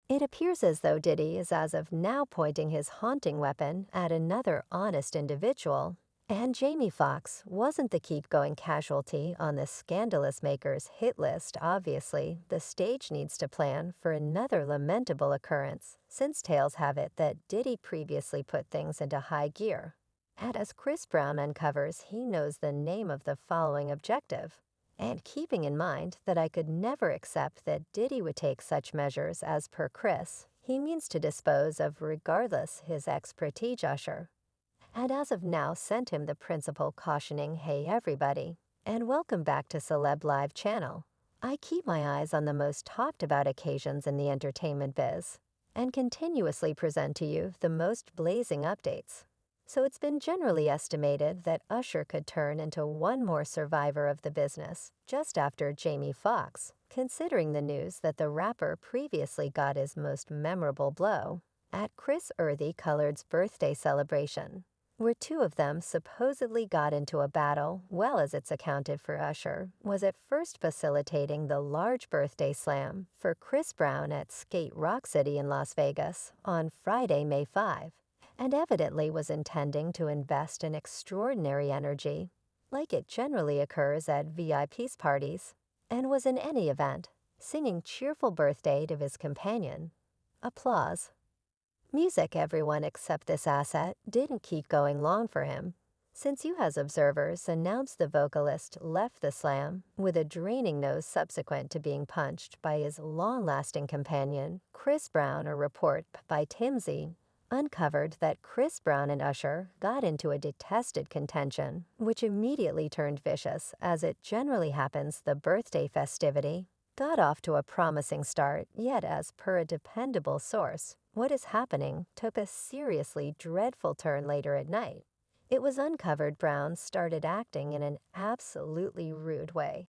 It appears as though Diddy is as of now pointing his haunting weapon at another honest individual, and Jamie Foxx wasn't the keep-going casualty on the scandalous maker's hit list. Obviously, the stage needs to plan for another lamentable occurrence, since tales have it that Diddy previously put things into high gear. And as Chris Brown uncovers, he knows the name of the following objective. And keeping in mind that I could never accept that Diddy would take such measures as per Chris, he means to dispose of regardless his ex-prestige Usher. And as of now sent him the principal cautioning, "Hey everybody, and welcome back to Celeb Live channel. I keep my eyes on the most talked about occasions in the entertainment biz, and continuously present to you the most blazing updates." So it's been generally estimated that Usher could turn into one more survivor of the business just after Jamie Foxx, considering the news that the rapper previously got his most memorable blow at Chris Earthy Colored's birthday celebration, where two of them supposedly got into a battle. Well, as it's accounted for, Usher was at first facilitating the large birthday slam for Chris Brown at Skate Rock City in Las Vegas on Friday, May 5, and evidently was intending to invest in extraordinary energy, like it generally occurs at VIP's parties, and was in any event singing cheerful birthday to his companion. Applause. Music, everyone except this asset, didn't keep going long for him, since you as observers announced the vocalist left the slam with a draining nose subsequent to being punched by his long-lasting companion, Chris Brown. A report by TMZ uncovered that Chris Brown and Usher got into a detested contention, which immediately turned vicious, as it generally happens. The birthday festivity got off to a promising start, yet as per a dependable source, what is happening took a seriously dreadful turn later at night. It was uncovered Brown started acting in an absolutely rude way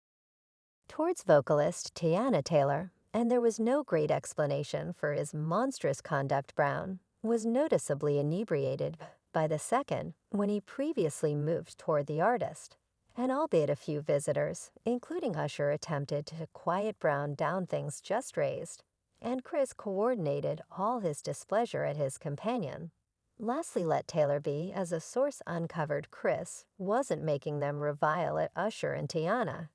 towards vocalist Tiana Taylor, and there was no great explanation for his monstrous conduct. Brown was noticeably inebriated by the second when he previously moved toward the artist, and albeit a few visitors, including Usher, attempted to quiet Brown down, things just raised, and Chris coordinated all his displeasure at his companion. Lastly, let Taylor be, as a source uncovered, Chris wasn't making them revile at Usher and Tiana.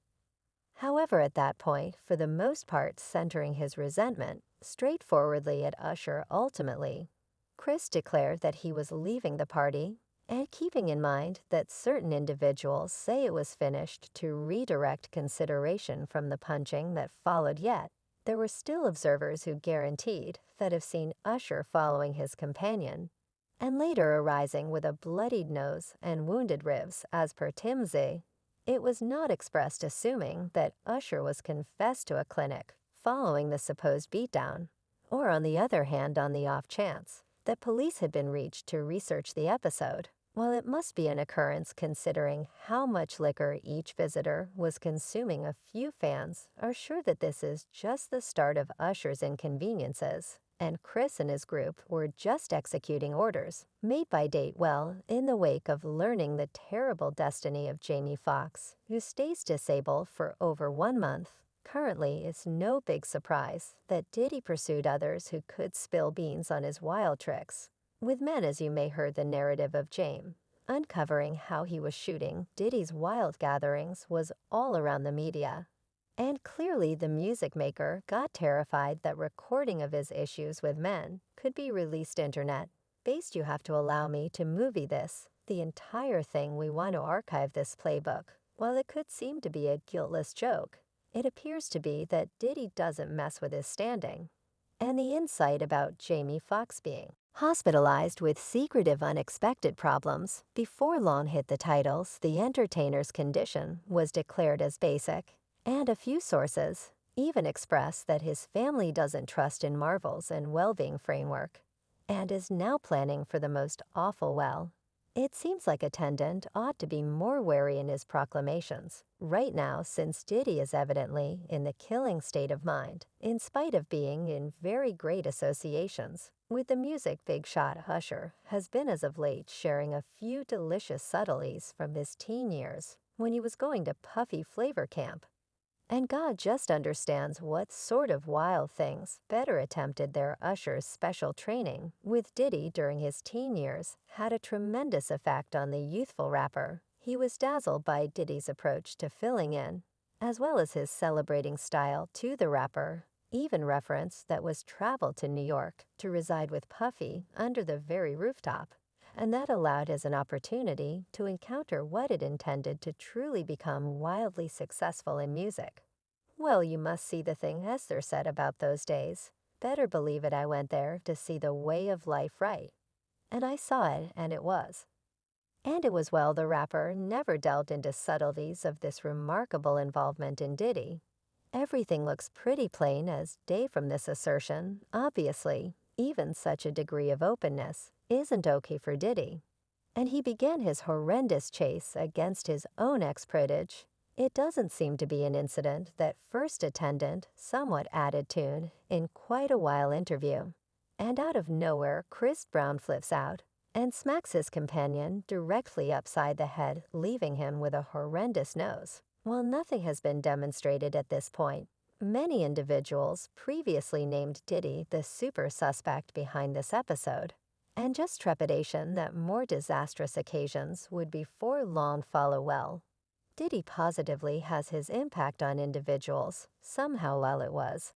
However, at that point, for the most part centering his resentment straightforwardly at Usher. Ultimately, Chris declared that he was leaving the party, and keeping in mind that certain individuals say it was finished to redirect consideration from the punching that followed, yet there were still observers who guaranteed that have seen Usher following his companion, and later arising with a bloodied nose and wounded ribs. As per TMZ, it was not expressed assuming that Usher was confessed to a clinic following the supposed beatdown, or on the other hand, on the off chance that police had been reached to research the episode. While it must be an occurrence considering how much liquor each visitor was consuming, a few fans are sure that this is just the start of Usher's inconveniences, and Chris and his group were just executing orders made by Date well in the wake of learning the terrible destiny of Jamie Foxx, who stays disabled for over 1 month. Currently, it's no big surprise that Diddy pursued others who could spill beans on his wild tricks with men, as you may heard the narrative of James uncovering how he was shooting Diddy's wild gatherings was all around the media. And clearly the music maker got terrified that recording of his issues with men could be released internet based. You have to allow me to movie this, the entire thing. We want to archive this playbook. While it could seem to be a guiltless joke, it appears to be that Diddy doesn't mess with his standing. And the insight about Jamie Foxx being hospitalized with secretive unexpected problems before long hit the titles. The entertainer's condition was declared as basic, and a few sources even expressed that his family doesn't trust in Marvel's and well-being framework, and is now planning for the most awful. Well, it seems like attendant ought to be more wary in his proclamations right now, since Diddy is evidently in the killing state of mind, in spite of being in very great associations with the music big shot. Usher has been as of late sharing a few delicious subtleties from his teen years when he was going to Puffy Flavor Camp, And God just understands what sort of wild things better attempted their Usher's special training with Diddy during his teen years had a tremendous effect on the youthful rapper. He was dazzled by Diddy's approach to filling in, as well as his celebrating style to the rapper, even referenced that was traveled to New York to reside with Puffy under the very rooftop, and that allowed as an opportunity to encounter what it intended to truly become wildly successful in music. Well, you must see the thing Esther said about those days. Better believe it, I went there to see the way of life right. And I saw it, and it was. And it was well the rapper never delved into subtleties of this remarkable involvement in Diddy. Everything looks pretty plain as day from this assertion. Obviously, even such a degree of openness isn't okay for Diddy. And he began his horrendous chase against his own ex-protege. It doesn't seem to be an incident that first attendant somewhat added tune in quite a while interview. And out of nowhere, Chris Brown flips out and smacks his companion directly upside the head, leaving him with a horrendous nose. While nothing has been demonstrated at this point, many individuals previously named Diddy the super suspect behind this episode, and just trepidation that more disastrous occasions would before long follow well. Diddy positively has his impact on individuals, somehow while it was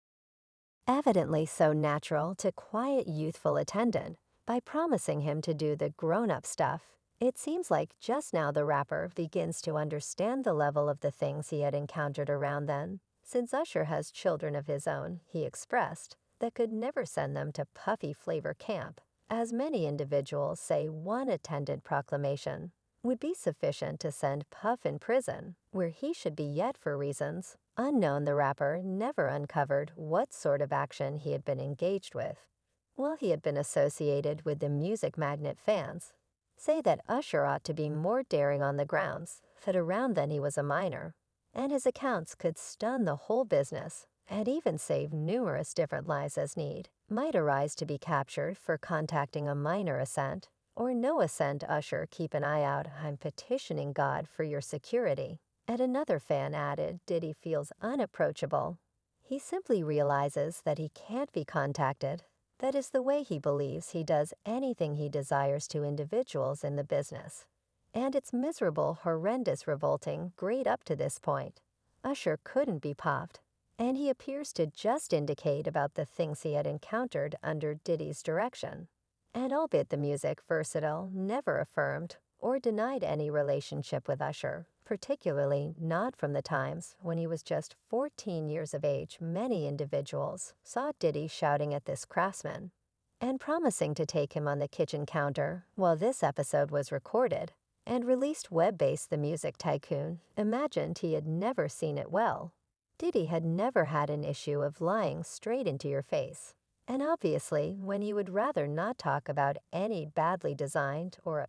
evidently so natural to quiet youthful attendant, by promising him to do the grown-up stuff. It seems like just now the rapper begins to understand the level of the things he had encountered around then, since Usher has children of his own, he expressed, that could never send them to Puffy Flavor Camp, as many individuals say one attendant proclamation would be sufficient to send Puff in prison, where he should be yet for reasons unknown. The rapper never uncovered what sort of action he had been engaged with. While he had been associated with the music magnet, fans say that Usher ought to be more daring on the grounds that around then he was a minor, and his accounts could stun the whole business and even save numerous different lives as need might arise to be captured for contacting a minor assent or no assent. Usher, keep an eye out, I'm petitioning God for your security. And another fan added Diddy feels unapproachable. He simply realizes that he can't be contacted. That is the way he believes he does anything he desires to individuals in the business. And it's miserable, horrendous, revolting, great up to this point. Usher couldn't be popped. And he appears to just indicate about the things he had encountered under Diddy's direction. And albeit the music versatile never affirmed or denied any relationship with Usher, particularly not from the times when he was just 14 years of age. Many individuals saw Diddy shouting at this craftsman and promising to take him on the kitchen counter while this episode was recorded and released. Web-based, the music tycoon imagined he had never seen it well. Diddy had never had an issue of lying straight into your face. And obviously, when he would rather not talk about any badly designed or